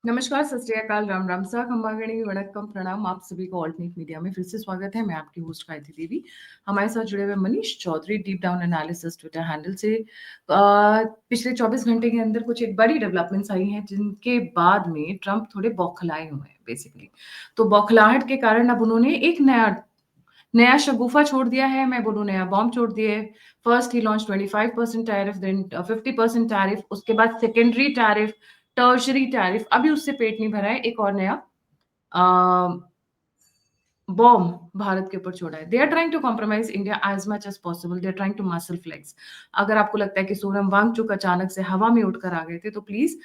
नमस्कार, सत श्री अकाल, राम राम सा, खम्बागणी, वड़क्कम, प्रणाम। आप सभी को ऑल्टरनेट मीडिया में फिर से स्वागत है। मैं आपकी होस्ट गायत्री देवी। हमारे साथ जुड़े हुए Manish Chaudhary, deep down analysis Twitter handle से। पिछले 24 घंटे के अंदर कुछ एक बड़ी डेवलपमेंट्स आई हैं, जिनके बाद में ट्रंप थोड़े बौखलाए हुए हैं बेसिकली। तो बौखलाहट के कारण अब उन्होंने एक नया शगुफा छोड़ दिया है, मैं बोलूँ नया बॉम्ब छोड़ दिए। फर्स्ट ही लॉन्च 25% टैरिफ, देन 50% टैरिफ, उसके बाद सेकेंडरी टैरिफ, टर्शरी टैरिफ। अभी उससे पेट नहीं भरा है, एक और नया बॉम्ब भारत के ऊपर छोड़ा है। They are trying to compromise India as much as possible, they are trying to muscle flex. अगर आपको लगता है कि सोनम वांगचुक अचानक से हवा में उठकर आ गए थे, तो please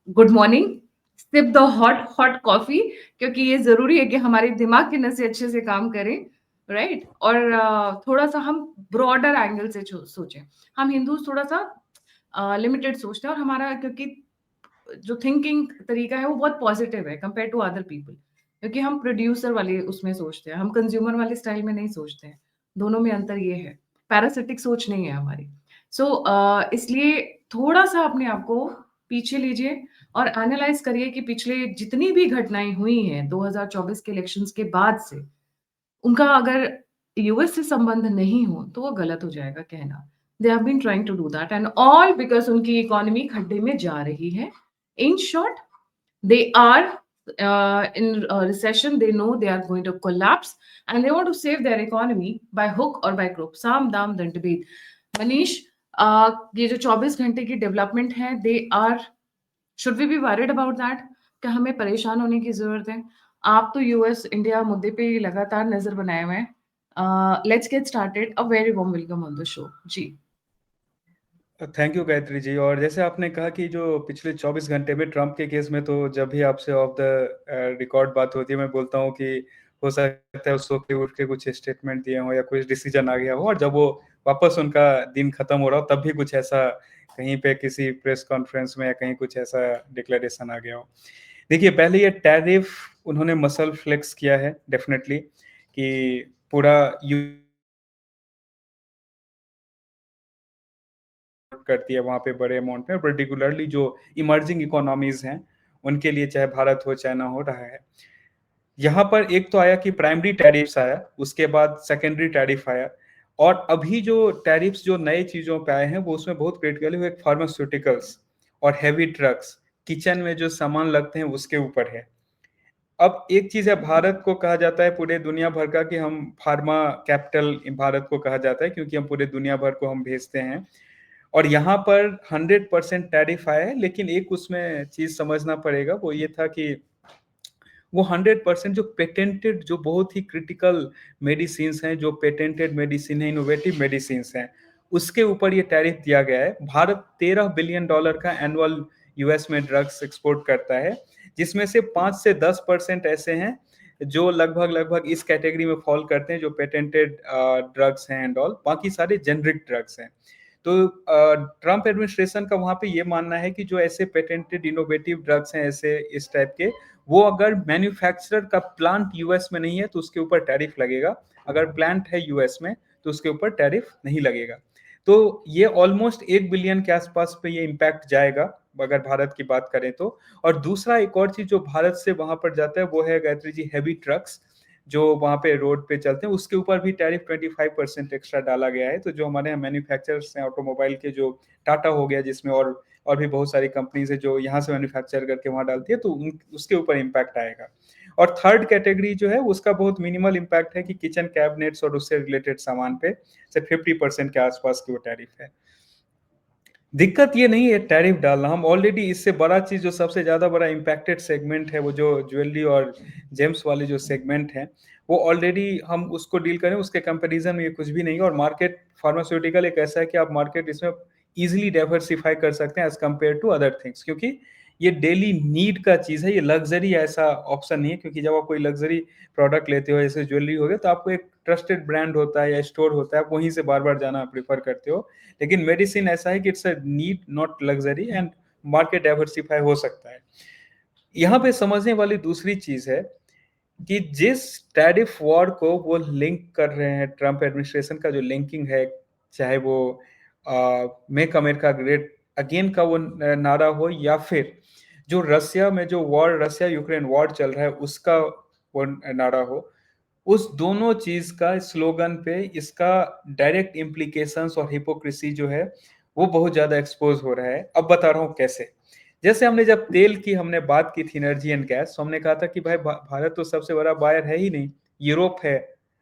good morning, sip the hot hot coffee, क्योंकि ये जरूरी है कि हमारे दिमाग की नसें अच्छे से काम करें, राइट? और थोड़ा सा हम ब्रॉडर एंगल से सोचें। हम हिंदू थोड़ा सा लिमिटेड सोचते हैं, और हमारा क्योंकि जो थिंकिंग तरीका है वो बहुत पॉजिटिव है कंपेयर टू अदर पीपल, क्योंकि हम प्रोड्यूसर वाले उसमें सोचते हैं, हम कंज्यूमर वाले स्टाइल में नहीं सोचते हैं। दोनों में अंतर ये है, पैरासिटिक सोच नहीं है हमारी। सो इसलिए थोड़ा सा अपने आप को पीछे लीजिए और एनालाइज करिए कि पिछले जितनी भी घटनाएं हुई हैं 2024 के इलेक्शंस के बाद से, उनका अगर यूएस से संबंध नहीं हो तो वो गलत हो जाएगा कहना। They have been trying to do that and all because उनकी इकोनॉमी खड्डे में जा रही है। In short, they are in a recession. They know they are going to collapse, and they want to save their economy by hook or by crook. Sam dam dantbed. Manish, ये जो 24 घंटे की development है, they are, should we be worried about that? क्या हमें परेशान होने की जरूरत है? आप तो यूएस इंडिया मुद्दे पे लगातार नजर बनाए हुए हैं। Let's get started. A very warm welcome on the show जी। Thank you Gayatri ji. और जैसे आपने कहा कि जो पिछले 24 घंटे में ट्रम्प के केस में, तो जब भी आपसे ऑफ द रिकॉर्ड बात होती है, मैं बोलता हूँ कि हो सकता है उस वक्त उठ के कुछ स्टेटमेंट दिए हो या कुछ डिसीजन आ गया हो, और जब वो वापस उनका दिन खत्म हो रहा हो तब भी कुछ ऐसा कहीं पे किसी प्रेस कॉन्फ्रेंस में या कहीं कुछ ऐसा डिक्लेरेशन आ गया हो। देखिए, पहले ये टैरिफ उन्होंने मसल फ्लेक्स किया है डेफिनेटली, कि पूरा करती है वहाँ पे बड़े अमाउंट में, पर्टिकुलरली जो इमर्जिंग इकोनॉमीज हैं उनके लिए, चाहे भारत हो चाइना हो रहा है। यहाँ पर एक तो आया कि प्राइमरी टैरिफ्स आया, उसके बाद सेकेंडरी टैरिफ आया, और अभी जो टैरिफ्स जो नए चीजों पे आए हैं वो उसमें बहुत क्रिटिकल है। एक फार्मास्यूटिकल्स और हैवी ट्रक्स, किचन में जो सामान लगते हैं उसके ऊपर है। अब एक चीज है, भारत को कहा जाता है पूरे दुनिया भर का कि हम फार्मा कैपिटल भारत को कहा जाता है, क्योंकि हम पूरे दुनिया भर को हम भेजते हैं। और यहाँ पर 100% टैरिफ आया है, लेकिन एक उसमें चीज समझना पड़ेगा, वो ये था कि वो 100% जो पेटेंटेड, जो बहुत ही क्रिटिकल मेडिसिन हैं, जो पेटेंटेड मेडिसिन है, इनोवेटिव मेडिसिन हैं, उसके ऊपर ये टैरिफ दिया गया है। भारत $13 बिलियन का एनुअल यूएस में ड्रग्स एक्सपोर्ट करता है, जिसमें से 5 से 10% ऐसे हैं जो लगभग लगभग इस कैटेगरी में फॉल करते हैं, जो पेटेंटेड ड्रग्स हैं एंड ऑल, बाकी सारे जेनरिक ड्रग्स हैं। तो ट्रम्प एडमिनिस्ट्रेशन का वहां पे ये मानना है कि जो ऐसे पेटेंटेड इनोवेटिव ड्रग्स हैं, ऐसे इस टाइप के, वो अगर मैन्युफैक्चरर का प्लांट यूएस में नहीं है तो उसके ऊपर टैरिफ लगेगा, अगर प्लांट है यूएस में तो उसके ऊपर टैरिफ नहीं लगेगा। तो ये ऑलमोस्ट 1 बिलियन के आसपास पे ये इम्पैक्ट जाएगा अगर भारत की बात करें तो। और दूसरा एक और चीज जो भारत से वहां पर जाता है वो है गायत्री जी, हैवी ट्रक्स जो वहां पे रोड पे चलते हैं, उसके ऊपर भी टैरिफ 25% एक्स्ट्रा डाला गया है। तो जो हमारे यहाँ मैन्युफैक्चरर्स हैं ऑटोमोबाइल के, जो टाटा हो गया जिसमें, और भी बहुत सारी कंपनीज है जो यहाँ से मैन्युफैक्चर करके वहां डालती है, तो उसके ऊपर इम्पैक्ट आएगा। और थर्ड कैटेगरी जो है उसका बहुत मिनिमल इम्पैक्ट है कि किचन कैबिनेट्स और उससे रिलेटेड सामान पे सिर्फ 50% के आसपास की वो टैरिफ है। दिक्कत ये नहीं है टैरिफ डालना, हम ऑलरेडी, इससे बड़ा चीज जो सबसे ज्यादा बड़ा इम्पैक्टेड सेगमेंट है वो जो ज्वेलरी और जेम्स वाले जो सेगमेंट हैं, वो ऑलरेडी हम उसको डील करें, उसके कंपैरिजन में ये कुछ भी नहीं है। और मार्केट, फार्मास्यूटिकल एक ऐसा है कि आप मार्केट इसमें इजिली डाइवर्सिफाई कर सकते हैं as compare to other things, क्योंकि ये डेली नीड का चीज है, ये लग्जरी ऐसा ऑप्शन नहीं है। क्योंकि जब आप कोई लग्जरी प्रोडक्ट लेते हो, जैसे ज्वेलरी हो गया, तो आपको एक ट्रस्टेड ब्रांड होता है या स्टोर होता है, आप वहीं से बार बार जाना प्रीफर करते हो। लेकिन मेडिसिन ऐसा है कि it's a need not luxury, and market diversify हो सकता है। यहाँ पे समझने वाली दूसरी चीज है कि जिस टैरिफ वॉर को वो लिंक कर रहे हैं, ट्रम्प एडमिनिस्ट्रेशन का जो लिंकिंग है, चाहे वो मेक अमेरिका ग्रेट अगेन का वो नारा हो, या फिर जो रसिया में जो वॉर, रसिया यूक्रेन वॉर चल रहा है उसका वो नारा हो, उस दोनों चीज का स्लोगन पे इसका डायरेक्ट इम्प्लीकेशंस और हिपोक्रेसी जो है वो बहुत ज्यादा एक्सपोज हो रहा है। अब बता रहा हूँ कैसे। जैसे हमने जब तेल की हमने बात की थी, एनर्जी एंड गैस, तो हमने कहा था कि भाई भारत तो सबसे बड़ा बायर है ही नहीं, यूरोप है।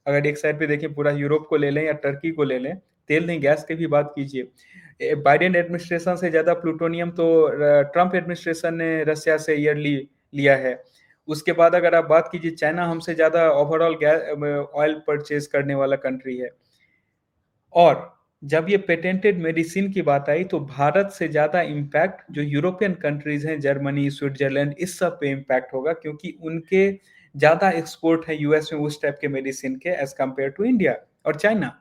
अगर एक साइड पे देखें पूरा यूरोप को ले लें या टर्की को ले लें, तेल नहीं गैस की भी बात कीजिए, बाइडेन एडमिनिस्ट्रेशन से ज्यादा प्लूटोनियम तो ट्रंप एडमिनिस्ट्रेशन ने रसिया से ईयरली लिया है। उसके बाद अगर आप बात कीजिए, चाइना हमसे ज्यादा ओवरऑल ऑयल परचेज करने वाला कंट्री है। और जब ये पेटेंटेड मेडिसिन की बात आई तो भारत से ज्यादा इम्पैक्ट जो यूरोपियन कंट्रीज हैं, जर्मनी, स्विट्जरलैंड, इस सब पे इम्पैक्ट होगा, क्योंकि उनके ज्यादा एक्सपोर्ट है यूएस में उस टाइप के मेडिसिन के एज कंपेयर टू इंडिया और चाइना।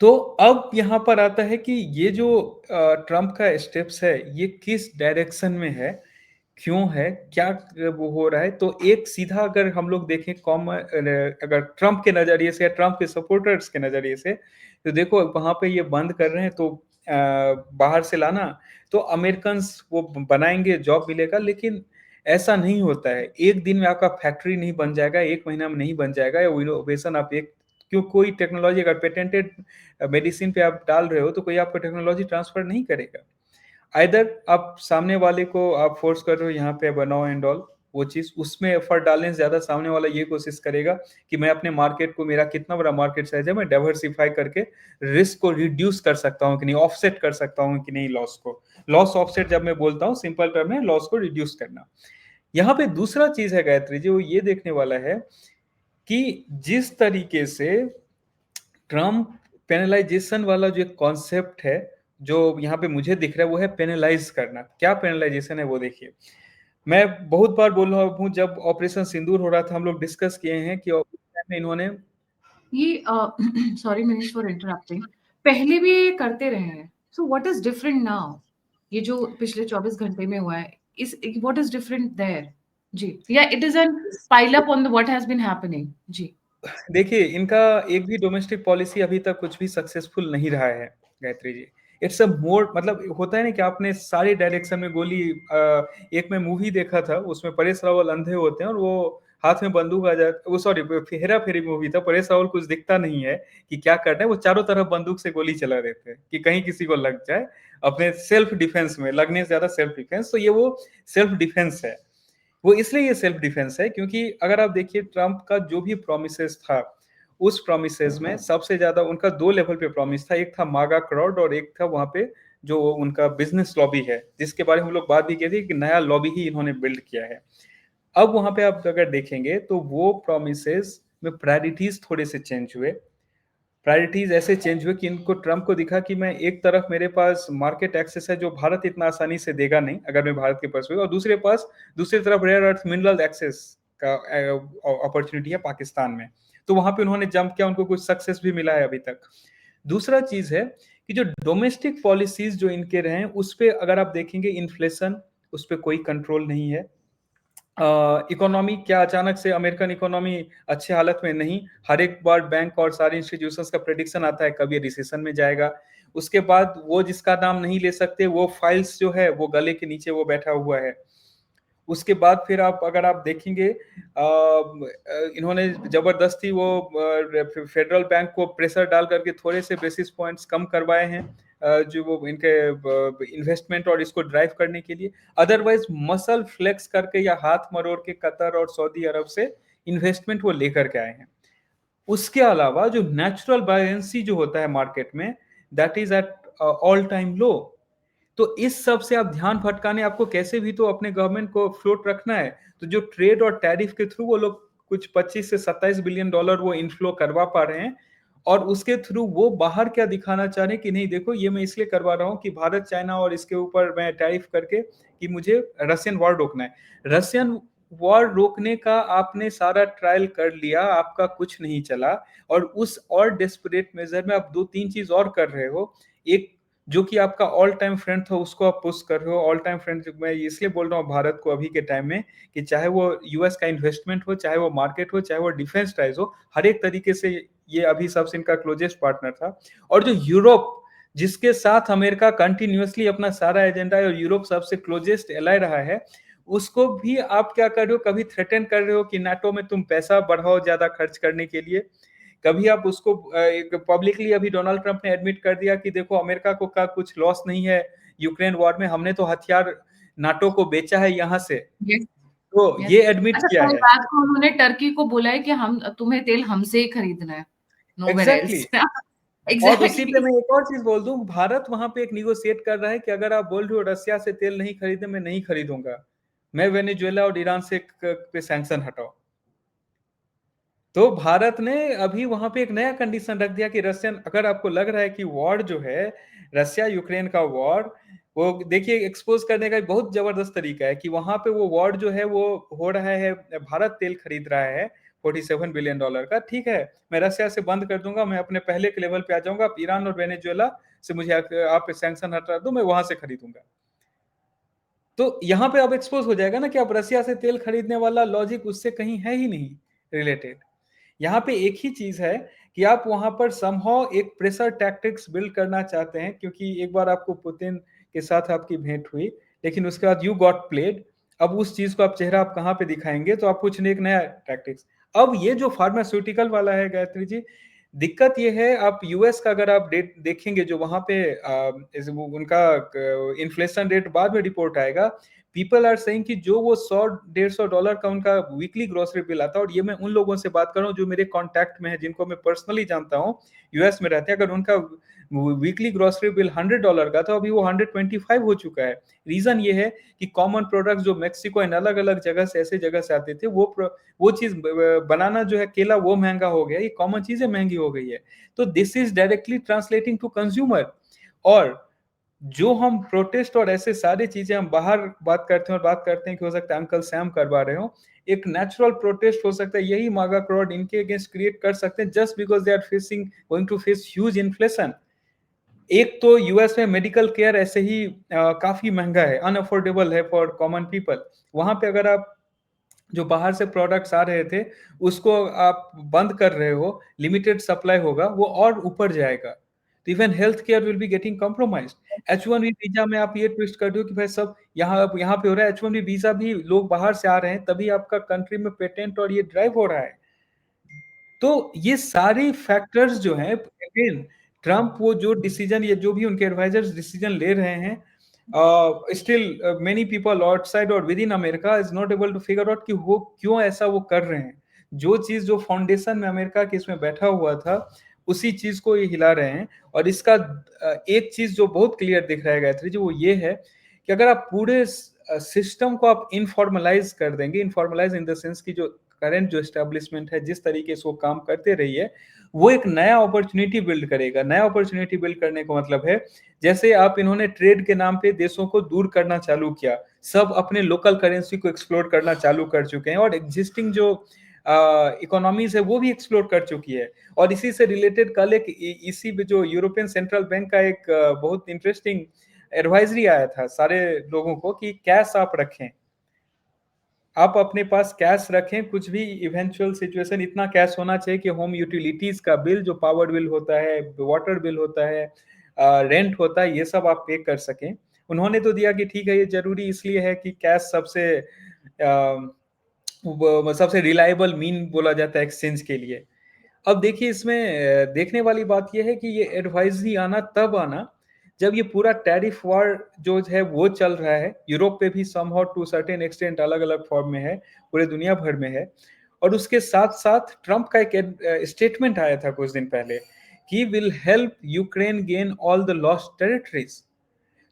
तो अब यहां पर आता है कि ये जो ट्रम्प का स्टेप्स है ये किस डायरेक्शन में है, क्यों है, क्या वो हो रहा है। तो एक सीधा अगर हम लोग देखें अगर ट्रम्प के नजरिए से या ट्रम्प के सपोर्टर्स के नजरिए से, तो देखो वहां पे ये बंद कर रहे हैं तो बाहर से लाना, तो अमेरिकन वो बनाएंगे, जॉब मिलेगा। लेकिन ऐसा नहीं होता है, एक दिन में आपका फैक्ट्री नहीं बन जाएगा, एक महीना में नहीं बन जाएगा, या इनोवेशन आप एक क्यों कोई टेक्नोलॉजी अगर पेटेंटेड मेडिसिन पे आप डाल रहे हो तो कोई आपको टेक्नोलॉजी ट्रांसफर नहीं करेगा। आइदर आप सामने वाले को आप फोर्स कर रहे हो यहाँ पे बनाओ एंड ऑल, वो चीज उसमें एफर्ट डालने से ज्यादा सामने वाला ये कोशिश करेगा कि मैं अपने मार्केट को, मेरा कितना बड़ा मार्केट साइज है, मैं डाइवर्सिफाई करके रिस्क को रिड्यूस कर सकता हूँ कि नहीं, ऑफसेट कर सकता हूँ कि नहीं लॉस को। लॉस ऑफसेट जब मैं बोलता हूँ सिंपल टर्म में, लॉस को रिड्यूस करना। यहाँ पे दूसरा चीज है गायत्री जी, वो ये देखने वाला है कि जिस तरीके से ट्रम्प पेनलाइजेशन वाला जो एक कॉन्सेप्ट है जो यहाँ पे मुझे दिख रहा है वो है पेनलाइज करना। क्या पेनलाइजेशन है वो देखिए। मैं बहुत बार बोल रहा हूँ, जब ऑपरेशन सिंदूर हो रहा था हम लोग डिस्कस किए हैं कि उस टाइम में इन्होंने ये सॉरी मनीष फॉर इंटरप्टिंग, पहले भी ये करते रहे हैं, so what is different now? ये जो पिछले 24 घंटे में हुआ है, इस व्हाट इज डिफरेंट देयर? जी, या it is an pile up on what has been happening? जी। देखिए इनका एक भी डोमेस्टिक पॉलिसी अभी तक कुछ भी सक्सेसफुल नहीं रहा है गायत्री जी। इट्स अ मोर, मतलब होता है ना कि आपने सारी डायरेक्शन में गोली एक मैं मूवी देखा था उसमें परेश रावल अंधे होते हैं और वो हाथ में बंदूक आ जाता, वो सॉरी हेरा फेरी मूवी था, परेश रावल कुछ दिखता नहीं है कि क्या करना है, वो चारों तरफ बंदूक से गोली चला देते हैं कि कहीं किसी को लग जाए, अपने सेल्फ डिफेंस में, लगने से ज्यादा सेल्फ डिफेंस। तो ये वो सेल्फ डिफेंस है। वो इसलिए ये सेल्फ डिफेंस है क्योंकि अगर आप देखिए ट्रम्प का जो भी प्रोमिसेस था, उस प्रोमिसेस में सबसे ज्यादा उनका दो लेवल पे प्रॉमिस था। एक था मागा क्राउड और एक था वहां पे जो उनका बिजनेस लॉबी है, जिसके बारे में हम लोग बात भी किए थे कि नया लॉबी ही इन्होंने बिल्ड किया है। अब वहां पे आप अगर देखेंगे तो वो प्रोमिसेस में प्रायोरिटीज थोड़े से चेंज हुए। प्रायोरिटीज ऐसे चेंज हुए कि इनको, ट्रम्प को दिखा कि मैं एक तरफ मेरे पास मार्केट एक्सेस है जो भारत इतना आसानी से देगा नहीं अगर मैं भारत के पास हुई, और दूसरी तरफ रेयर अर्थ मिनरल एक्सेस का अपॉर्चुनिटी है पाकिस्तान में। तो वहां पे उन्होंने जंप किया, उनको कुछ सक्सेस भी मिला है अभी तक। दूसरा चीज है कि जो डोमेस्टिक पॉलिसीज जो इनके रहे उस पर अगर आप देखेंगे, इन्फ्लेशन उस पर कोई कंट्रोल नहीं है। इकोनॉमी क्या अचानक से अमेरिकन इकोनॉमी अच्छे हालत में नहीं, हर एक बार बैंक और सारे इंस्टीट्यूशंस का प्रेडिक्शन आता है कब ये रिसेशन में जाएगा। उसके बाद वो जिसका नाम नहीं ले सकते वो फाइल्स जो है वो गले के नीचे वो बैठा हुआ है। उसके बाद फिर आप अगर आप देखेंगे इन्होंने जबरदस्ती वो फेडरल बैंक को प्रेशर डाल करके थोड़े से बेसिस पॉइंट्स कम करवाए हैं जो वो इनके इन्वेस्टमेंट और इसको ड्राइव करने के लिए। अदरवाइज मसल फ्लेक्स करके या हाथ मरोड़ के कतर और सऊदी अरब से इन्वेस्टमेंट वो लेकर के आए हैं। उसके अलावा जो नेचुरल बायंसी जो होता है मार्केट में, that is at all time low. तो इस सब से आप ध्यान भटकाने, आपको कैसे भी तो अपने गवर्नमेंट को फ्लोट रखना है। तो जो ट्रेड और टैरिफ के थ्रू वो लोग कुछ 25 से 27 बिलियन डॉलर वो इनफ्लो करवा पा रहे हैं, और उसके थ्रू वो बाहर क्या दिखाना चाह रहे हैं कि नहीं देखो ये मैं इसलिए करवा रहा हूं कि भारत, चाइना और इसके ऊपर मैं टैरिफ करके कि मुझे रशियन वॉर रोकना है। रशियन वॉर रोकने का आपने सारा ट्रायल कर लिया, आपका कुछ नहीं चला, और उस और डेस्परेट मेजर में आप दो तीन चीज और कर रहे हो। एक जो कि आपका ऑल टाइम फ्रेंड था उसको आप पुश कर रहे हो। ऑल टाइम फ्रेंड मैं इसलिए बोल रहा हूँ भारत को अभी के टाइम में कि चाहे वो यूएस का इन्वेस्टमेंट हो, चाहे वो मार्केट हो, चाहे वो डिफेंस टाइज हो, हर एक तरीके से ये अभी सबसे इनका क्लोजेस्ट पार्टनर था। और जो यूरोप जिसके साथ अमेरिका कंटिन्यूअसली अपना सारा एजेंडा और यूरोप सबसे क्लोजेस्ट एलाय रहा है, उसको भी आप क्या कर रहे हो, कभी थ्रेटन कर रहे हो कि नाटो में तुम पैसा बढ़ाओ ज्यादा खर्च करने के लिए, कभी आप उसको एक पब्लिकली अभी डोनाल्ड ट्रंप ने एडमिट कर दिया कि देखो अमेरिका को का कुछ लॉस नहीं है यूक्रेन वॉर में, हमने तो हथियार नाटो को बेचा है यहाँ से, यस, तो यस। ये एडमिट अच्छा, किया कल है। रात को उन्होंने टर्की को बोला है कि हम तुम्हें तेल हमसे ही खरीदना है, नोवेयर एग्जैक्टली एल्स। और उसी पे एग्जैक्टली। मैं एक और चीज बोल दूं, भारत वहां पे एक निगोशिएट कर रहा है कि अगर आप बोल रहे हो रसिया से तेल नहीं खरीदे, मैं नहीं खरीदूंगा, मैं वेनेजुएला और ईरान से पे सैंक्शन हटाओ। तो भारत ने अभी वहां पे एक नया कंडीशन रख दिया कि रशियन, अगर आपको लग रहा है कि वॉर जो है रशिया यूक्रेन का वॉर, वो देखिए एक्सपोज करने का एक बहुत जबरदस्त तरीका है कि वहां पे वो वॉर जो है वो हो रहा है, भारत तेल खरीद रहा है $47 बिलियन का, ठीक है, मैं रशिया से बंद कर दूंगा, मैं अपने पहले के लेवल पे आ जाऊंगा, ईरान और वेनेजुएला से मुझे आप सैंक्शन हटा दो, मैं वहां से खरीदूंगा। तो यहाँ पे अब एक्सपोज हो जाएगा ना कि अब रशिया से तेल खरीदने वाला लॉजिक उससे कहीं है ही नहीं रिलेटेड। यहाँ पे एक ही चीज है कि आप वहां पर समहाउ एक प्रेशर टैक्टिक्स बिल्ड करना चाहते हैं, क्योंकि एक बार आपको पुतिन के साथ आपकी भेंट हुई, लेकिन उसके बाद यू गॉट प्लेड। अब उस चीज को आप चेहरा आप कहाँ पे दिखाएंगे, तो आप कुछ एक नया टैक्टिक्स। अब ये जो फार्मास्यूटिकल वाला है गायत्री जी, दिक्कत ये है, आप यूएस का अगर आप डेट देखेंगे जो वहां पे उनका इन्फ्लेशन रेट बाद में रिपोर्ट आएगा, पीपल आर सेइंग कि जो वो $100-150 का उनका वीकली ग्रोसरी बिल आता है, और ये मैं उन लोगों से बात कर रहा हूँ जो मेरे कांटेक्ट में है, जिनको मैं पर्सनली जानता हूँ, यूएस में रहते हैं, अगर उनका वीकली ग्रोसरी बिल $100 का था, अभी वो 125 हो चुका है। रीजन ये है कि कॉमन प्रोडक्ट्स जो मेक्सिको एंड अलग अलग जगह से, ऐसे जगह से आते थे, वो चीज बनाना जो है केला, वो महंगा हो गया, ये कॉमन चीजें महंगी हो गई है। तो this is directly translating to consumer. और जो हम प्रोटेस्ट और ऐसे सारी चीजें हम बाहर बात करते हैं, और बात करते हैं कि हो सकता है अंकल सैम करवा रहे हो, एक नेचुरल प्रोटेस्ट हो सकता है, यही मागा क्राउड इनके अगेंस्ट क्रिएट कर सकते हैं, just because they are facing going to face huge inflation. एक तो यूएस में मेडिकल केयर ऐसे ही काफी महंगा है, अनअफोर्डेबल है फॉर कॉमन पीपल। वहां पे अगर आप जो बाहर से प्रोडक्ट्स आ रहे थे उसको आप बंद कर रहे हो, लिमिटेड सप्लाई होगा, वो और ऊपर जाएगा, तो even health care will be getting compromise. H1B visa में आप ये ट्विस्ट कर दो कि भाई सब यहाँ पे हो रहा है, H1B वीजा भी लोग बाहर से आ रहे हैं, तभी आपका कंट्री में पेटेंट और ये ड्राइव हो रहा है। तो ये सारी फैक्टर्स जो हैं, अगेन ट्रम्प वो जो डिसीजन, ये जो भी उनके एडवाइजर्स डिसीजन ले रहे हैं, स्टिल मेनी पीपल आउटसाइड और within America is not able to figure out कि वो क्यों ऐसा वो कर रहे हैं। जो चीज जो फाउंडेशन में अमेरिका के इसमें बैठा हुआ था, उसी चीज को ये हिला रहे हैं। और इसका एक चीज जो बहुत क्लियर दिख रहा है गायत्री जी, वो ये है कि अगर आप पूरे सिस्टम को आप इनफॉर्मलाइज कर देंगे, इनफॉर्मलाइज इन द सेंस की जो करंट जो एस्टेब्लिशमेंट है जिस तरीके से वो काम करते रही है, वो एक नया अपॉर्चुनिटी बिल्ड करेगा। नया अपॉर्चुनिटी बिल्ड करने का मतलब है, जैसे आप इन्होंने ट्रेड के नाम पे देशों को दूर करना चालू किया, सब अपने लोकल करेंसी को एक्सप्लोर करना चालू कर चुके हैं, और एग्जिस्टिंग जो इकोनॉमीज है वो भी एक्सप्लोर कर चुकी है। और इसी से रिलेटेड कल एक इसी जो यूरोपियन सेंट्रल बैंक का एक बहुत इंटरेस्टिंग एडवाइजरी आया था सारे लोगों को कि कैश आप रखें, आप अपने पास कैश रखें, कुछ भी इवेंचुअल सिचुएशन, इतना कैश होना चाहिए कि होम यूटिलिटीज का बिल, जो पावर बिल होता है, वाटर बिल होता है, रेंट होता है, ये सब आप पे कर सकें। उन्होंने तो दिया कि ठीक है, ये जरूरी इसलिए है कि कैश सबसे रिलायबल मीन बोला जाता है एक्सचेंज के लिए। अब देखिए इसमें देखने वाली बात यह है कि ये एडवाइजरी आना तब आना जब ये पूरा टैरिफ वॉर जो है वो चल रहा है, यूरोप पे भी समहाउ टू सर्टेन एक्सटेंट अलग अलग फॉर्म में है, पूरे दुनिया भर में है। और उसके साथ साथ ट्रंप का एक स्टेटमेंट आया था कुछ दिन पहले कि will help Ukraine gain all the lost territories.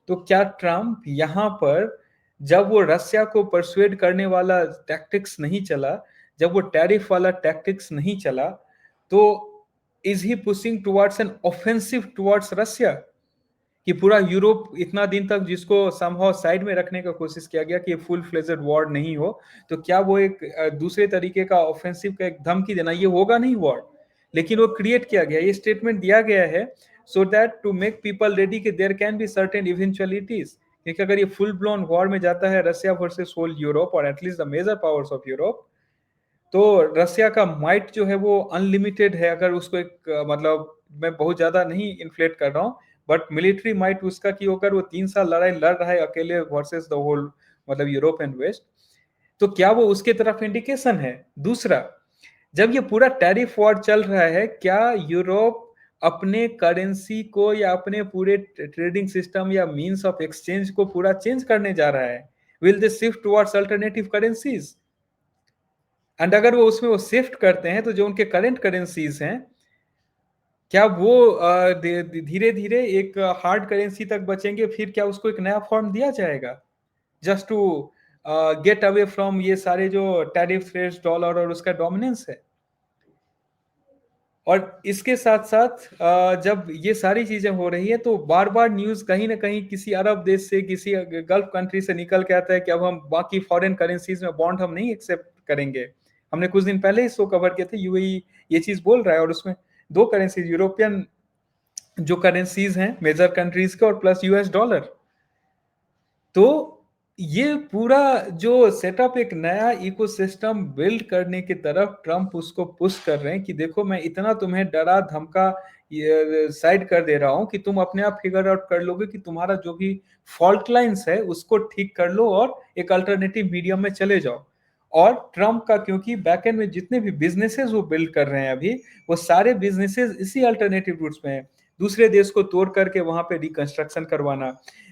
तो क्या ट्रंप यहाँ पर, जब वो रसिया को परसुएड करने वाला टैक्टिक्स नहीं चला, जब वो टैरिफ वाला टैक्टिक्स नहीं चला, तो is he pushing towards an offensive towards Russia, कि पूरा यूरोप इतना दिन तक जिसको समहाउ साइड में रखने का कोशिश किया गया कि ये फुल फ्लेजेड वॉर नहीं हो, तो क्या वो एक दूसरे तरीके का ऑफेंसिव का एक धमकी देना, ये होगा नहीं वॉर, लेकिन वो क्रिएट किया गया, ये स्टेटमेंट दिया गया है so that to make people ready कि there can be certain eventualities. क्योंकि अगर ये फुल ब्लोन वॉर में जाता है रसिया वर्सेस होल यूरोप और at least the major powers of Europe, तो रसिया का माइट जो है वो अनलिमिटेड है। अगर उसको एक मतलब मैं बहुत ज्यादा नहीं इन्फ्लेट कर रहा हूँ, बट मिलिट्री माइट उसका कि अगर वो 3 साल लड़ाई लड़ रहा है अकेले वर्सेस द होल मतलब यूरोप एंड वेस्ट, तो क्या वो उसके तरफ इंडिकेशन है? दूसरा, जब ये पूरा टैरिफ वॉर चल रहा है, क्या यूरोप अपने करेंसी को या अपने पूरे ट्रेडिंग सिस्टम या मीन्स ऑफ एक्सचेंज को पूरा चेंज करने जा रहा है? Will they shift towards alternative currencies? And अगर वो उसमें वो शिफ्ट करते हैं तो जो उनके करंट करेंसीज हैं, क्या वो धीरे धीरे एक हार्ड करेंसी तक बचेंगे? फिर क्या उसको एक नया फॉर्म दिया जाएगा just to get away from ये सारे जो टैरिफ रेट्स, डॉलर और उसका डोमिनेंस है? और इसके साथ साथ जब ये सारी चीजें हो रही है तो बार बार न्यूज कहीं ना कहीं किसी अरब देश से, किसी गल्फ कंट्री से निकल के आता है कि अब हम बाकी फॉरेन करेंसीज में बॉन्ड हम नहीं एक्सेप्ट करेंगे। हमने कुछ दिन पहले ही शो कवर किया था, यूएई ये चीज बोल रहा है, और उसमें दो करेंसीज यूरोपियन जो करेंसीज हैं मेजर कंट्रीज के और प्लस यूएस डॉलर। तो ये पूरा जो सेटअप एक नया इकोसिस्टम बिल्ड करने की तरफ ट्रम्प उसको पुश कर रहे हैं कि देखो मैं इतना तुम्हें डरा धमका साइड कर दे रहा हूं कि तुम अपने आप फिगर आउट कर लोगे कि तुम्हारा जो भी फॉल्ट लाइंस है उसको ठीक कर लो और एक अल्टरनेटिव मीडियम में चले जाओ। और ट्रम्प का क्योंकि बैकएंड में जितने भी बिजनेसेस वो बिल्ड कर रहे हैं अभी, वो सारे बिजनेसेस इसी अल्टरनेटिव रूट्स में है, दूसरे देश को तोड़ करके वहां पे रिकंस्ट्रक्शन करवाना।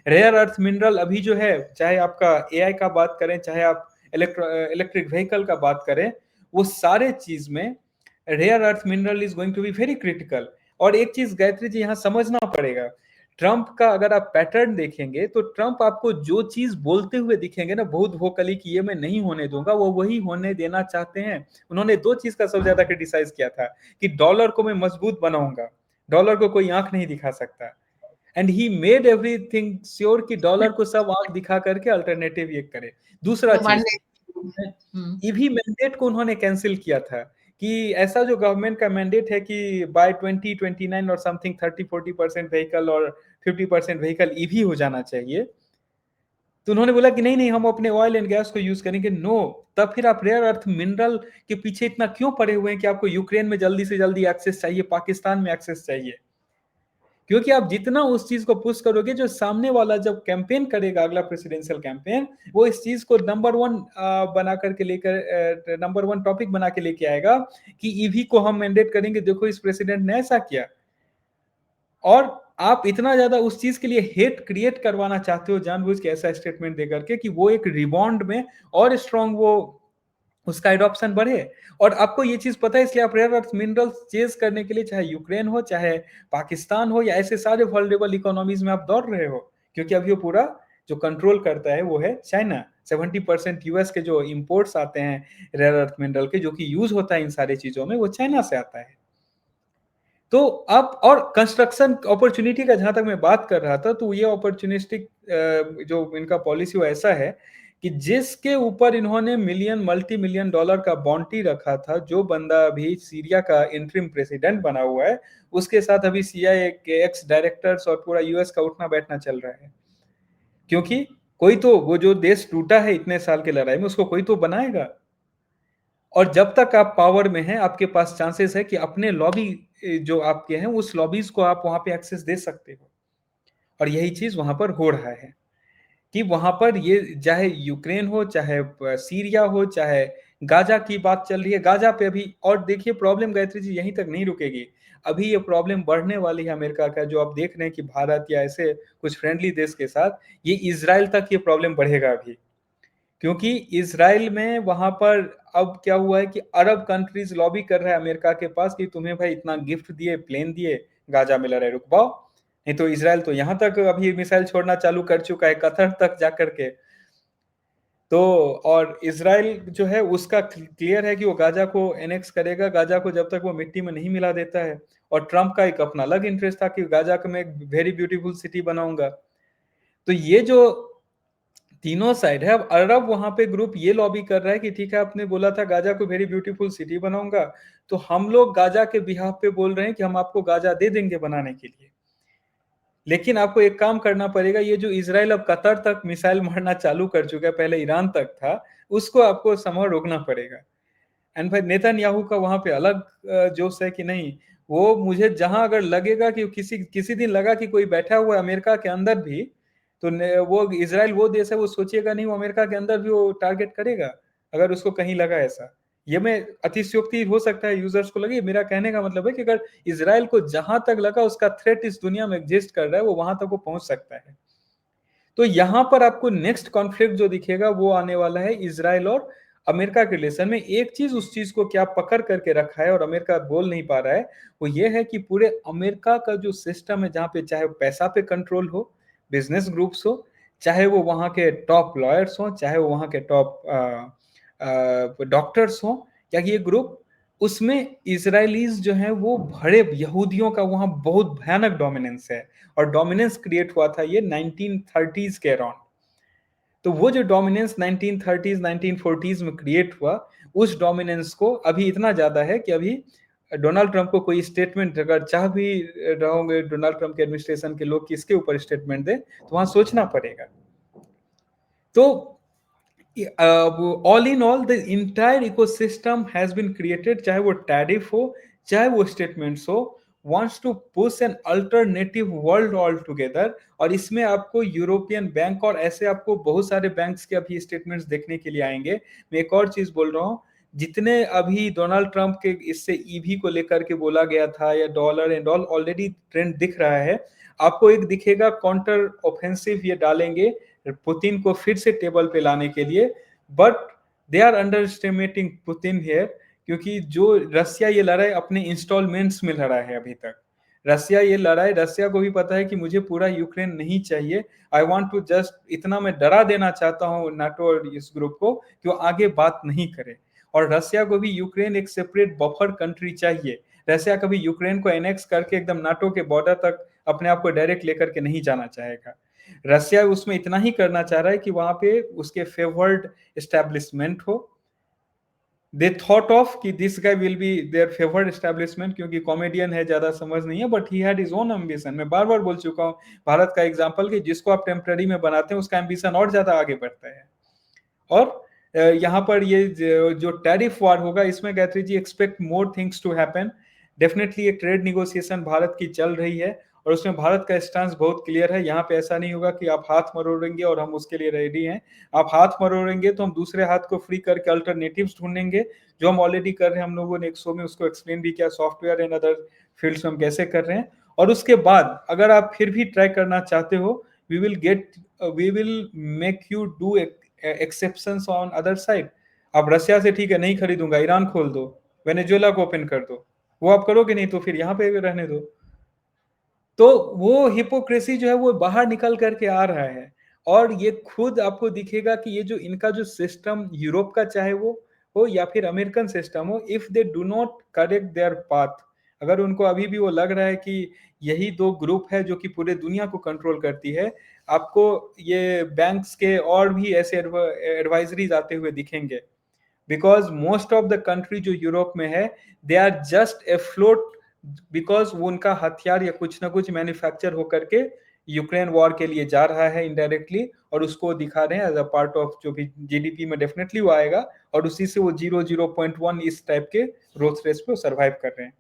रेयर अर्थ मिनरल अभी जो है, चाहे आपका एआई का बात करें, चाहे आप इलेक्ट्रिक व्हीकल का बात करें, वो सारे चीज में rare earth mineral is going to be very critical. और एक चीज गायत्री जी यहाँ समझना पड़ेगा, ट्रम्प का अगर आप पैटर्न देखेंगे तो ट्रम्प आपको जो चीज बोलते हुए दिखेंगे ना बहुत वोकली कि ये मैं नहीं होने दूंगा, वो वही होने देना चाहते हैं। उन्होंने दो चीज का सबसे ज्यादा क्रिटिसाइज किया था कि डॉलर को मैं मजबूत बनाऊंगा, डॉलर को कोई आंख नहीं दिखा सकता, and he made everything sure कि डॉलर को सब आंख दिखा करके अल्टरनेटिव ये करे। दूसरा चीज, ईवी मैंडेट को उन्होंने कैंसिल किया था कि ऐसा जो गवर्नमेंट का मैंडेट है कि बाय 2029 और समथिंग 30-40% व्हीकल और 50% व्हीकल ईवी हो जाना चाहिए। तो उन्होंने बोला कि नहीं नहीं हम अपने ऑयल एंड गैस को यूज करेंगे। नो, तब फिर आप रेयर अर्थ मिनरल के पीछे इतना क्यों पड़े हुए हैं कि आपको यूक्रेन में जल्दी से जल्दी एक्सेस चाहिए, पाकिस्तान में एक्सेस चाहिए? क्योंकि आप जितना उस चीज को पुश करोगे, जो सामने वाला जब कैंपेन करेगा अगला प्रेसिडेंशियल कैंपेन, वो इस चीज को नंबर वन बना करके लेकर, नंबर वन टॉपिक बना के लेके आएगा कि ईवी को हम मैंडेट करेंगे, देखो इस प्रेसिडेंट ने ऐसा किया। और आप इतना ज्यादा उस चीज के लिए हेट क्रिएट करवाना चाहते हो जानबूझ के ऐसा स्टेटमेंट देकर के कि वो एक रिबॉन्ड में और स्ट्रॉन्ग वो उसका एडॉप्शन बढ़े। और आपको ये चीज पता है, इसलिए आप रेयर अर्थ मिनरल्स चेज करने के लिए चाहे यूक्रेन हो, चाहे पाकिस्तान हो, या ऐसे सारे वल्नरेबल इकोनॉमीज में आप दौड़ रहे हो, क्योंकि अभी वो पूरा जो कंट्रोल करता है वो है चाइना। 70% यूएस के जो इंपोर्ट्स आते हैं रेयर अर्थ मिनरल के, जो कि यूज होता है इन सारी चीजों में, वो चाइना से आता है। तो अब और कंस्ट्रक्शन अपॉर्चुनिटी का जहां तक मैं बात कर रहा था, तो ये अपॉर्चुनिस्टिक जो इनका पॉलिसी वो ऐसा है कि जिसके ऊपर इन्होंने मल्टी मिलियन डॉलर का बॉन्टी रखा था, जो बंदा अभी सीरिया का इंटरिम प्रेसिडेंट बना हुआ है, उसके साथ अभी सीआईए के एक्स डायरेक्टर्स और पूरा यूएस का उठना बैठना चल रहा है। क्योंकि कोई तो, वो जो देश टूटा है इतने साल की लड़ाई में, उसको कोई तो बनाएगा। और जब तक आप पावर में हैं, आपके पास चांसेस है कि अपने लॉबी जो आपके हैं उस लॉबीज को आप वहां पे एक्सेस दे सकते हो। और यही चीज वहां पर हो रहा है कि वहां पर ये चाहे यूक्रेन हो, चाहे सीरिया हो, चाहे गाजा की बात चल रही है, गाजा पे अभी। और देखिए प्रॉब्लम गायत्री जी यहीं तक नहीं रुकेगी, अभी ये प्रॉब्लम बढ़ने वाली है अमेरिका का, जो आप देख रहे हैं कि भारत या ऐसे कुछ फ्रेंडली देश के साथ, ये इजराइल तक ये प्रॉब्लम बढ़ेगा अभी। क्योंकि इसराइल में वहां पर अब क्या हुआ है कि अरब कंट्रीज लॉबी कर रहा है अमेरिका के पास कि तुम्हें भाई इतना गिफ्ट दिए, प्लेन दिए, गाजा में लड़ाई रुकवाओ, नहीं तो इसराइल तो यहां तक अभी मिसाइल छोड़ना चालू कर चुका है, कतर तक जाकर के। तो और इसराइल जो है उसका क्लियर है कि वो गाजा को एनेक्स करेगा, गाजा को जब तक वो मिट्टी में नहीं मिला देता है। और ट्रम्प का एक अपना अलग इंटरेस्ट था कि गाजा को मैं एक वेरी ब्यूटीफुल सिटी बनाऊंगा। तो ये जो तीनों साइड है, अब अरब वहां पे ग्रुप ये लॉबी कर रहा है कि ठीक है आपने बोला था गाजा को वेरी ब्यूटीफुल सिटी बनाऊंगा, तो हम लोग गाजा के बिहाफ पे बोल रहे हैं कि हम आपको गाजा दे देंगे बनाने के लिए, लेकिन आपको एक काम करना पड़ेगा, ये जो इसराइल अब कतर तक मिसाइल मारना चालू कर चुका है, पहले ईरान तक था, उसको आपको समझ रोकना पड़ेगा। एंड भाई नेतन्याहू का वहां पे अलग जोश है कि नहीं, वो मुझे जहां अगर लगेगा कि किसी किसी दिन लगा कि कोई बैठा हुआ है अमेरिका के अंदर भी, तो वो इजराइल वो देश है, वो सोचिएगा नहीं, वो अमेरिका के अंदर भी वो टारगेट करेगा अगर उसको कहीं लगा ऐसा। ये मैं अतिशयोक्ति हो सकता है यूजर्स को लगे, मेरा कहने का मतलब है कि अगर इजराइल को जहां तक लगा उसका थ्रेट इस दुनिया में एग्जिस्ट कर रहा है, वो वहां तक वो पहुंच सकता है। तो यहां पर आपको नेक्स्ट कॉन्फ्लिक्ट जो दिखेगा वो आने वाला है इजराइल और अमेरिका के रिलेशन में। एक चीज उस चीज को क्या पकड़ करके रखा है और अमेरिका बोल नहीं पा रहा है, वो ये है कि पूरे अमेरिका का जो सिस्टम है, जहां पे चाहे पैसा पे कंट्रोल हो, बिजनेस ग्रुप्स हो, चाहे वो वहां के टॉप लॉयर्स हो, चाहे वो वहां के टॉप डॉक्टर्स हो, या ये ग्रुप, उसमें इजरायलीज जो है वो भरे यहूदियों का वहां बहुत भयानक डोमिनेंस है। और डोमिनेंस क्रिएट हुआ था ये 1930s के अराउंड। तो वो जो डोमिनेंस 1930s 1940s में क्रिएट हुआ, उस डोमिनेंस को अभी इतना ज्यादा है कि अभी डोनाल्ड ट्रंप को कोई स्टेटमेंट अगर चाह भी रहोगे डोनाल्ड ट्रंप के एडमिनिस्ट्रेशन के लोग किसके ऊपर स्टेटमेंट दे, तो वहां सोचना पड़ेगा। तो all in all the entire ecosystem has been created, चाहे वो टैरिफ हो, चाहे वो स्टेटमेंट्स हो, wants to push an alternative world all together। और इसमें आपको यूरोपियन बैंक और ऐसे आपको बहुत सारे बैंक्स के अभी स्टेटमेंट्स देखने के लिए आएंगे। मैं एक और चीज बोल रहा हूँ, जितने अभी डोनाल्ड ट्रंप के इससे ईवी को लेकर के बोला गया था या dollar and all, already trend दिख रहा है आपको। एक दिखेगा काउंटर ऑफेंसिव ये डालेंगे पुतिन को फिर से टेबल पे लाने के लिए, but they are underestimating Putin here, क्योंकि जो रसिया ये लड़ाई अपने इंस्टॉलमेंट्स में लड़ा है अभी तक। रसिया ये लड़ाई, रसिया को भी पता है कि मुझे पूरा यूक्रेन नहीं चाहिए, आई वांट टू जस्ट इतना मैं डरा देना चाहता हूँ नाटो और इस ग्रुप को कि वो आगे बात नहीं करे। और रसिया को भी यूक्रेन एक सेपरेट बफर कंट्री चाहिए। रसिया कभी यूक्रेन को एनेक्स करके एकदम नाटो के बॉर्डर तक अपने आप को डायरेक्ट लेकर के नहीं जाना चाहेगा। रसिया उसमें इतना ही करना चाह रहा है कि वहां पे उसके फेवर्ड एस्टेब्लिशमेंट हो। दे थॉट ऑफ कि this guy will be their favoured establishment, क्योंकि कॉमेडियन है, ज्यादा समझ नहीं है, but he had his own ambition. मैं बार बार बोल चुका हूँ भारत का एग्जांपल कि जिसको आप टेम्पररी में बनाते हैं उसका एम्बिशन और ज्यादा आगे बढ़ता है। और यहाँ पर ये जो टैरिफ वार होगा, इसमें Gayatri ji expect more things to happen. Definitely एक ट्रेड निगोशिएशन भारत की चल रही है और उसमें भारत का स्टांस बहुत क्लियर है। यहाँ पे ऐसा नहीं होगा कि आप हाथ मरोड़ेंगे और हम उसके लिए रेडी हैं। आप हाथ मरोड़ेंगे तो हम दूसरे हाथ को फ्री करके अल्टरनेटिव्स ढूंढेंगे, जो हम ऑलरेडी कर रहे हैं। हम लोगों ने एक शो में उसको एक्सप्लेन भी किया, सॉफ्टवेयर एंड अदर फील्ड्स में हम कैसे कर रहे हैं। और उसके बाद अगर आप फिर भी ट्राई करना चाहते हो, we will make you do exceptions on other side. आप रशिया से ठीक है नहीं खरीदूंगा, ईरान खोल दो, वेनेजुएला को ओपन कर दो, वो आप करोगे नहीं तो फिर यहाँ पे रहने दो। तो वो हिपोक्रेसी जो है वो बाहर निकल करके आ रहा है। और ये खुद आपको दिखेगा कि ये जो इनका जो सिस्टम यूरोप का चाहे वो हो या फिर अमेरिकन सिस्टम हो, if they do not correct there path, अगर उनको अभी भी वो लग रहा है कि यही दो ग्रुप है जो कि पूरे दुनिया को कंट्रोल करती है, आपको ये बैंक्स के और भी ऐसे एडवाइजरीज आते हुए दिखेंगे। Because most of the country जो यूरोप में है, दे आर जस्ट एफ्लोट, बिकॉज वो उनका हथियार या कुछ ना कुछ मैन्युफैक्चर होकर के यूक्रेन वॉर के लिए जा रहा है इनडायरेक्टली, और उसको दिखा रहे हैं एज अ पार्ट ऑफ जो भी जीडीपी में डेफिनेटली वो आएगा, और उसी से वो 0.1 इस टाइप के ग्रोथ रेट पे सर्वाइव कर रहे हैं।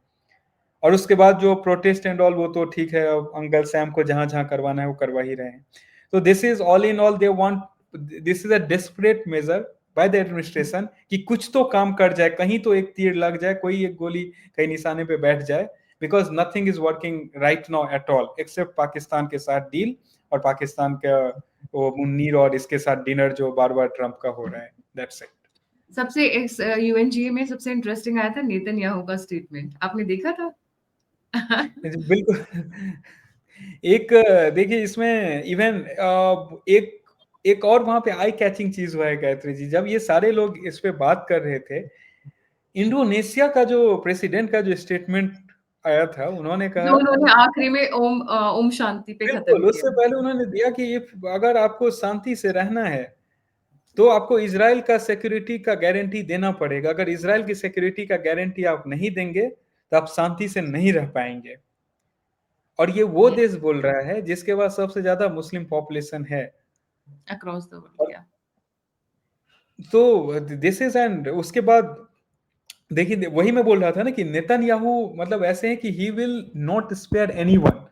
और उसके बाद जो प्रोटेस्ट एंड ऑल, वो तो ठीक है, अंकल सैम को जहां जहां करवाना है वो करवा ही रहे हैं। तो this is all in all, they want, this is a desperate measure by the administration कि कुछ तो काम कर जाए, कहीं तो एक तीर लग जाए, कोई एक गोली कहीं निशाने पे बैठ जाए। Because nothing is working right now at all except Pakistan के साथ डील, और पाकिस्तान का वो मुन्नीर और इसके साथ डिनर जो बार बार ट्रंप का हो रहा है। That's it. सबसे इस यूएनजीए में सबसे इंटरेस्टिंग आया था नेतन्याहू का स्टेटमेंट, आपने देखा था? बिल्कुल। एक देखिए इसमें इवन एक एक और वहां पे आई कैचिंग चीज हुआ है गायत्री जी, जब ये सारे लोग इस पे बात कर रहे थे, इंडोनेशिया का जो प्रेसिडेंट का जो स्टेटमेंट आया था, उन्होंने जो कहा, उन्होंने आखिरी में ओम शांति पे खत्म बिल्कुल उससे किया। पहले उन्होंने दिया कि अगर आपको शांति से रहना है तो आपको इसराइल का सिक्योरिटी का गारंटी देना पड़ेगा। अगर इसराइल की सिक्योरिटी का गारंटी आप नहीं देंगे तो आप शांति से नहीं रह पाएंगे। और ये वो यस, देश बोल रहा है जिसके पास सबसे ज्यादा मुस्लिम पॉपुलेशन है। अक्रॉस द वर्ल्ड, या तो दिस इज, एंड उसके बाद देखिए वही मैं बोल रहा था ना कि नेतन्याहू मतलब ऐसे हैं कि he will not spare anyone.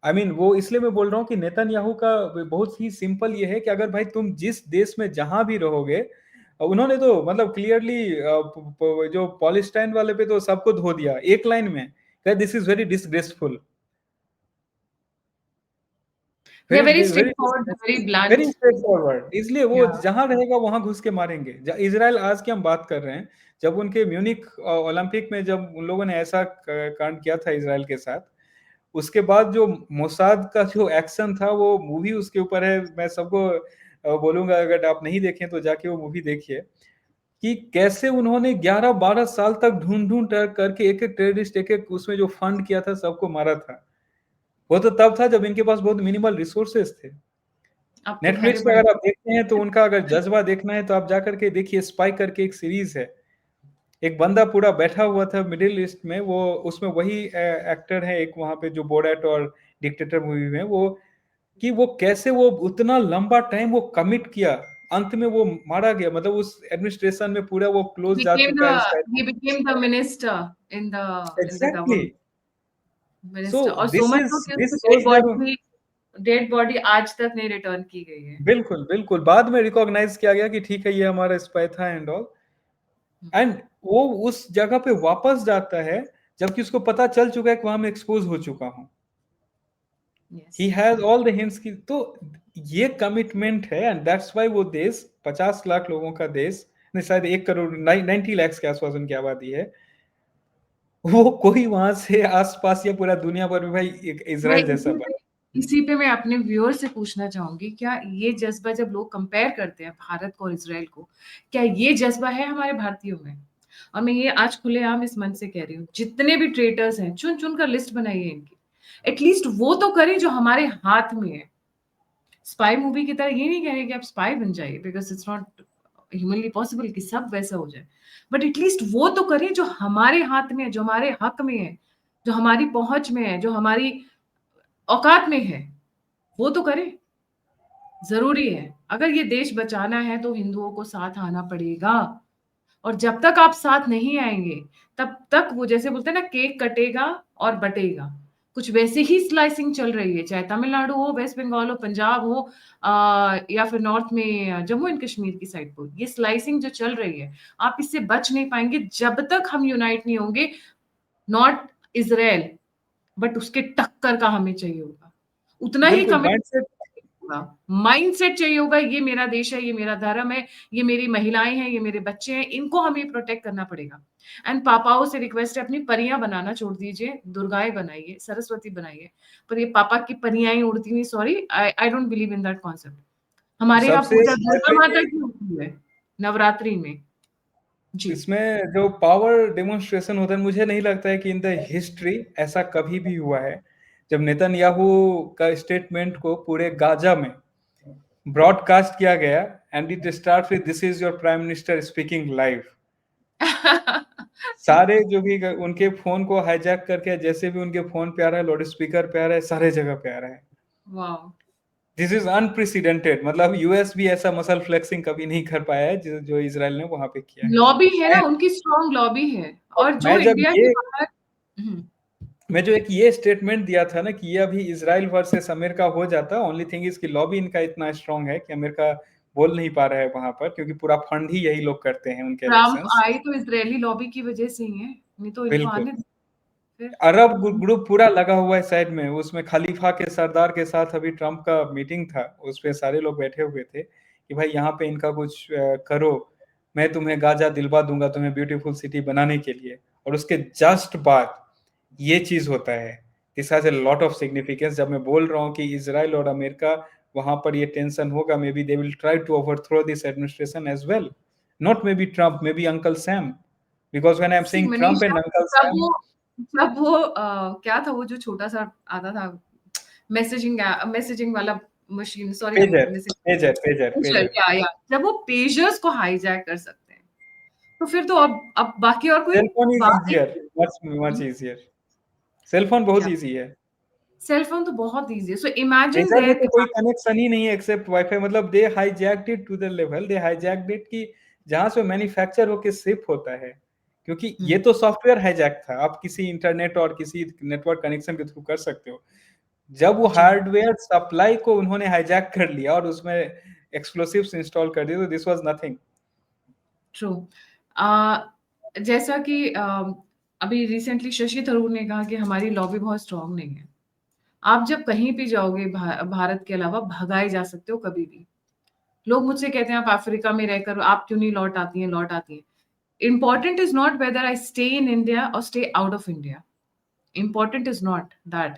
I mean वो इसलिए मैं बोल रहा हूँ कि नेतन्याहू का बहुत ही सिंपल ये है कि अगर भाई तुम जिस देश में जहां भी रहोगे, उन्होंने तो मतलब क्लियरली जो पॉलिस्टाइन वाले पे तो सबको धो दिया एक लाइन में, this is very disgraceful, they are very very straight very forward, very very blunt. Straight forward, इसलिए वो या जहां रहेगा वहां घुस के मारेंगे। इजराइल आज की हम बात कर रहे हैं, जब उनके म्यूनिक ओलंपिक में जब उन लोगों ने ऐसा कांड किया था इजराइल के साथ, उसके बाद जो मोसाद का जो एक्शन था, वो मूवी उसके ऊपर है। मैं सबको बोलूंगा अगर आप नहीं देखें तो जाके वो मूवी देखिए, कि कैसे उन्होंने 11-12 साल तक ढूंढ ढूंढ करके एक एक टेररिस्ट एक एक उसमें जो फंड किया था सबको मारा था। वो तो तब था जब इनके पास बहुत मिनिमल रिसोर्सेस थे। अब तो खैर नेटफ्लिक्स पे बढ़ अगर आप देखते हैं तो उनका अगर जज्बा देखना है तो आप जाकर के देखिए, स्पाई करके एक सीरीज है। एक बंदा पूरा बैठा हुआ था मिडिल ईस्ट में, वो उसमें वही एक्टर है एक वहां पे जो बोडेट और डिक्टेटर मूवी में, वो कि वो कैसे वो उतना लंबा टाइम वो कमिट किया, अंत में वो मारा गया। मतलब उस एडमिनिस्ट्रेशन में पूरा वो क्लोज जा became चुका है the उसका। he became the minister in the exactly. government, so minister, और so this much is so कि दिस उसकी शोज दैट डेड बॉडी आज तक नहीं रिटर्न की गई है। बिल्कुल बिल्कुल बाद में रिकॉग्नाइज किया गया कि ठीक है ये हमारा स्पाई था एंड ऑल, एंड वो उस जगह पे वापस जाता है जबकि उसको पता चल चुका है कि वहां मैं एक्सपोज हो चुका हूं। Yes. He has all the hints की, तो ये कमिटमेंट है एंड दैट्स व्हाई वो देश 50 लाख लोगों का देश, नहीं शायद 1 करोड़ 90 लाख के आसपास उनकी आबादी है, वो कोई वहां से आसपास या पूरा दुनिया भर में भाई एक मैं इजराइल जैसा बना। इसी पे मैं अपने व्यूअर से पूछना चाहूंगी, क्या ये जज्बा जब लोग कंपेयर करते हैं भारत को और इसराइल को, क्या ये जज्बा है हमारे भारतीयों में? और मैं ये आज खुलेआम इस मन से कह रही हूँ, जितने भी ट्रेटर्स हैं चुन चुन कर लिस्ट बनाइए इनकी, एटलीस्ट वो तो करें जो हमारे हाथ में है। स्पाई मूवी की तरह ये नहीं कह रहे कि आप स्पाई बन जाइए, because it's not humanly possible कि सब वैसा हो जाए, बट एटलीस्ट वो तो करें जो हमारे हाथ में है, जो हमारे हक में है, जो हमारी पहुंच में है, जो हमारी औकात में है, वो तो करें। जरूरी है, अगर ये देश बचाना है तो हिंदुओं को साथ आना पड़ेगा। और जब तक आप साथ नहीं आएंगे, तब तक वो जैसे बोलते हैं ना, केक कटेगा और बटेगा। कुछ वैसे ही स्लाइसिंग चल रही है, चाहे तमिलनाडु हो, वेस्ट बंगाल हो, पंजाब हो, या फिर नॉर्थ में जम्मू एंड कश्मीर की साइड पर, ये स्लाइसिंग जो चल रही है, आप इससे बच नहीं पाएंगे जब तक हम यूनाइट नहीं होंगे। नॉट इसराइल, बट उसके टक्कर का हमें चाहिए होगा, उतना ही बिल्कुल कमिट माइंडसेट। होगा, माइंडसेट चाहिए होगा, ये मेरा देश है, ये मेरा धर्म है, ये मेरी महिलाएं हैं, ये मेरे बच्चे हैं, इनको हमें प्रोटेक्ट करना पड़ेगा। एंड पापाओं से रिक्वेस्ट है, अपनी परियां बनाना छोड़ दीजिए, दुर्गाएं बनाइए, सरस्वती बनाइए, पर ये पापा की परियां ही उड़ती हुई, sorry, I don't believe in that concept. हमारे यहाँ सबसे पूजा दुर्गा वाईफाई माता की की होती है नवरात्रि में। जी। इसमें जो पावर डेमोन्स्ट्रेशन होता है, मुझे नहीं लगता है कि इन द हिस्ट्री ऐसा कभी भी हुआ है जब नेतन्याहू का स्टेटमेंट को पूरे गाजा में ब्रॉडकास्ट किया गया and it start with this is your prime minister speaking live. सारे जो भी उनके फोन को हाईजैक करके जैसे भी उनके फोन पे आ रहा है, लाउड स्पीकर पे आ रहा है, सारे जगह पे आ रहा है। वाह। दिस इज अनप्रेसिडेंटेड, मतलब यूएस भी ऐसा मसल फ्लेक्सिंग कभी नहीं कर पाया है जो इजराइल ने वहां पे किया लॉबी है ना, है। उनकी स्ट्रॉन्ग लॉबी है। और और जो इंडिया के बाहर, मैं जो एक ये स्टेटमेंट दिया था ना कि ये अभी इजराइल वर्सेस अमेरिका हो जाता, ओनली थिंग इसकी लॉबी इनका इतना स्ट्रांग है कि अमेरिका बोल नहीं पा रहा है वहां पर, क्योंकि पूरा फंड ही यही लोग करते हैं उनके ट्रम्प इलेक्शंस। आई तो इजरायली लॉबी की वजह से ही है, नहीं तो इनको बिल्कुल। आने दे फिर। अरब ग्रुप पूरा लगा हुआ है साइड में, उसमें खलीफा के सरदार के साथ अभी ट्रम्प का मीटिंग था, उस पे सारे लोग बैठे हुए थे कि भाई यहाँ पे इनका कुछ करो, मैं तुम्हें गाजा दिलवा दूंगा तुम्हें ब्यूटीफुल सिटी बनाने के लिए। और उसके जस्ट बाद ये चीज होता है। This has a lot of significance. जब मैं बोल रहा हूँ कि इसराइल और अमेरिका वहां पर ये टेंशन होगा, maybe they will try to overthrow this administration as well, not maybe Trump, maybe uncle Sam, because when I am see saying Trump Manisha, and uncle जब Sam. वो जब वो क्या था वो जो छोटा सा आता था, मैसेजिंग मैसेजिंग वाला machine, sorry I am pager missing, pager pager, pager. या जब वो पेजर्स को हाईजैक कर सकते हैं, तो फिर तो अब बाकी और कोई सेल फोन इज बात ही इजियर, मच मच नहीं। इजियर। सेल फोन बहुत क्या इजी है। सेल फोन तो बहुत इजी है, सो इमेजिन पेजर में देयर तो कोई कनेक्शन ही नहीं है एक्सेप्ट वाईफाई, मतलब they hijacked it to the level, they hijacked it कि जहां से मैन्युफैक्चर होके शिप होता है, क्योंकि ये तो सॉफ्टवेयर हाईजैक था, आप किसी इंटरनेट और किसी नेटवर्क कनेक्शन के थ्रू कर सकते हो। जब वो जी, हार्डवेयर सप्लाई को उन्होंने हाईजैक कर लिया और उसमें एक्सप्लोसिव्स इंस्टॉल कर दिए, तो दिस वाज़ नथिंग। ट्रू। जैसा कि अभी रिसेंटली शशि थरूर ने कहा कि हमारी लॉबी बहुत स्ट्रांग नहीं है। आप जब कहीं भी जाओगे भारत के अलावा भगाए जा सकते हो कभी भी। लोग मुझसे कहते हैं आप अफ्रीका में रहकर आप क्यों नहीं लौट आती हैं, लौट आती हैं। Important is not whether I stay in India और stay out of India. Important is not that.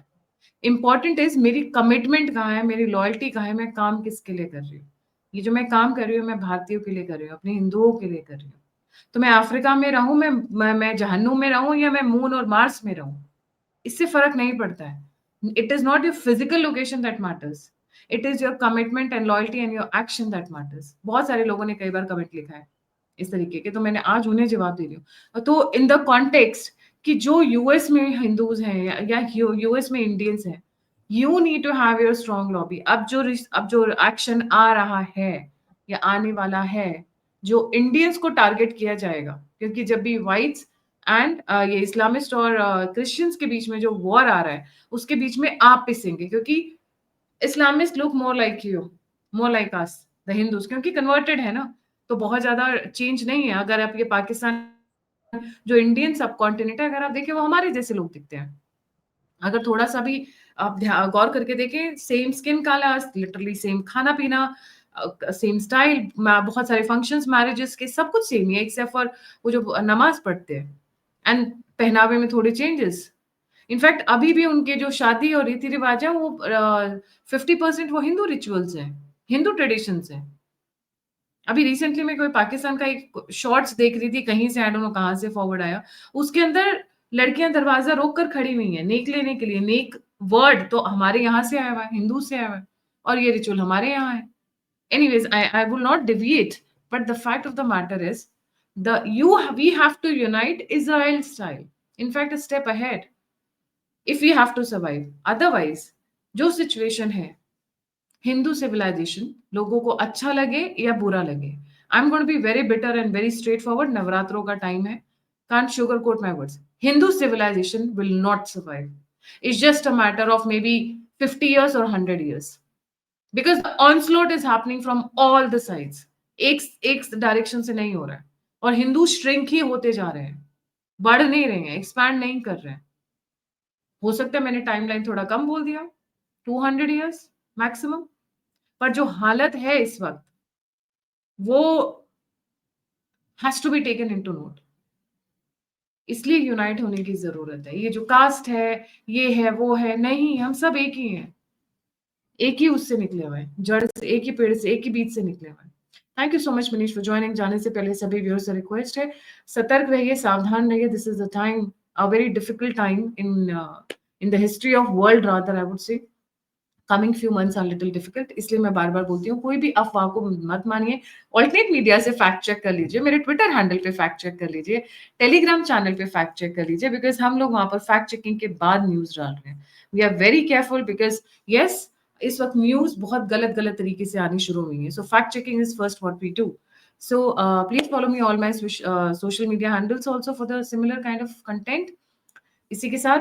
Important is मेरी कमिटमेंट कहाँ है, मेरी लॉयल्टी कहाँ है, मैं काम किसके लिए कर रही हूँ। ये जो मैं काम कर रही हूँ, मैं भारतीयों के लिए कर रही हूँ, अपने हिंदुओं के लिए कर रही हूँ। तो मैं अफ्रीका में रहूँ, मैं जहन्नुम में रहूँ या मैं मून और मार्स में रहूँ, इससे फ़र्क नहीं पड़ता है। It is not your physical location that matters. It is your commitment and loyalty and your action that matters. बहुत सारे लोगों ने कई बार कमेंट लिखा है इस तरीके के, तो मैंने आज उन्हें जवाब दे रही हूँ। तो इन द कॉन्टेक्स्ट कि जो यूएस में हिंदूज़ हैं या यूएस में इंडियंस हैं, you need to have your strong lobby. अब जो एक्शन आ रहा है या आने वाला है, जो इंडियंस को टारगेट किया जाएगा, क्योंकि जब भी व्हाइट्स एंड ये इस्लामिस्ट और क्रिश्चियंस के बीच में जो वॉर आ रहा है, उसके बीच में आप पिसेंगे, क्योंकि Islamist look more like you, more like us the Hindus, क्योंकि कन्वर्टेड है ना, तो बहुत ज्यादा चेंज नहीं है। अगर आप ये पाकिस्तान जो इंडियन सब कॉन्टिनेंट है, अगर आप देखें वो हमारे जैसे लोग दिखते हैं। अगर थोड़ा सा भी आप गौर करके देखें, same skin colour, literally same खाना पीना, सेम स्टाइल, बहुत सारे फंक्शंस मैरिजेस के सब कुछ सेम ही है, एक्सेप्ट फॉर वो जो नमाज पढ़ते हैं एंड पहनावे में थोड़े चेंजेस। इनफैक्ट अभी भी उनके जो शादी और रीति रिवाज है वो 50% वो हिंदू रिचुअल्स हैं, हिंदू ट्रेडिशंस हैं। अभी रिसेंटली मैं कोई पाकिस्तान का एक शॉर्ट्स देख रही थी, कहीं से आई डोंट नो कहाँ से फॉरवर्ड आया, उसके अंदर लड़कियां दरवाजा रोक कर खड़ी हुई हैं नेक लेने के लिए। नेक वर्ड तो हमारे यहाँ से आया हुआ है, हिंदू से आया हुआ है, और ये रिचुअल हमारे यहाँ है। Anyways, I will not deviate, but the fact of the matter is the you we have to unite Israel style, in fact a step ahead, if we have to survive. Otherwise जो situation है, Hindu civilisation, लोगों को अच्छा लगे या बुरा लगे, I am going to be very bitter and very straight forward, नवरात्रों का टाइम है, can't sugar coat my words, Hindu civilisation will not survive. It's just a matter of maybe 50 years or 100 years, because the onslaught is happening from all the sides। एक direction से नहीं हो रहा है, और हिंदू श्रिंक ही होते जा रहे हैं, बढ़ नहीं रहे हैं, एक्सपैंड नहीं कर रहे हैं। हो सकता है मैंने टाइमलाइन थोड़ा कम बोल दिया, 200 years मैक्सिमम, पर जो हालत है इस वक्त वो has to be taken into note. इसलिए यूनाइट होने की जरूरत है। ये जो कास्ट है, ये है, वो है, नहीं, हम सब एक ही हैं, एक ही उससे निकले हुए हैं, जड़ से, एक ही पेड़ से, एक ही बीज से निकले हुए हैं। Thank you so much Manish for joining. जाने से पहले सभी व्यूअर्स से रिक्वेस्ट है, सतर्क रहिए, सावधान रहिए। This is the time, a very difficult time in the history of world, rather I would say. Coming few months are little difficult, इसलिए मैं बार बार बोलती हूँ, कोई भी अफवाह को मत मानिए। ऑल्टरनेट मीडिया से फैक्ट चेक कर लीजिए, मेरे ट्विटर हैंडल पे फैक्ट चेक कर लीजिए, टेलीग्राम चैनल पे फैक्ट चेक कर लीजिए, बिकॉज हम लोग वहां पर फैक्ट चेकिंग के बाद न्यूज डाल रहे हैं। We are very careful, because yes, इस वक्त न्यूज बहुत गलत गलत तरीके से आनी शुरू हुई है। So fact checking is first what we do. So please follow me all my social media handles also for the similar kind of content। इसी के साथ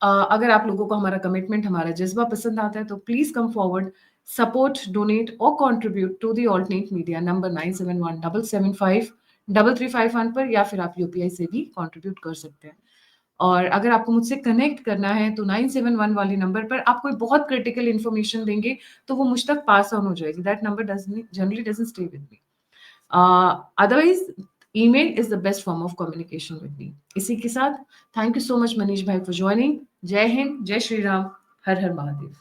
अगर आप लोगों को हमारा कमिटमेंट, हमारा जज्बा पसंद आता है, तो please come forward, support, donate और contribute to the alternate media number 9717753351 पर, या फिर आप यूपीआई से भी कंट्रीब्यूट कर सकते हैं। और अगर आपको मुझसे कनेक्ट करना है तो 971 वाले नंबर पर आप कोई बहुत क्रिटिकल इन्फॉर्मेशन देंगे तो वो मुझ तक पास ऑन हो जाएगी। That number generally doesn't stay with me. Otherwise email is the best form of communication with me। इसी के साथ thank you so much Manish भाई फॉर ज्वाइनिंग। जय हिंद, जय श्री राम, हर हर महादेव।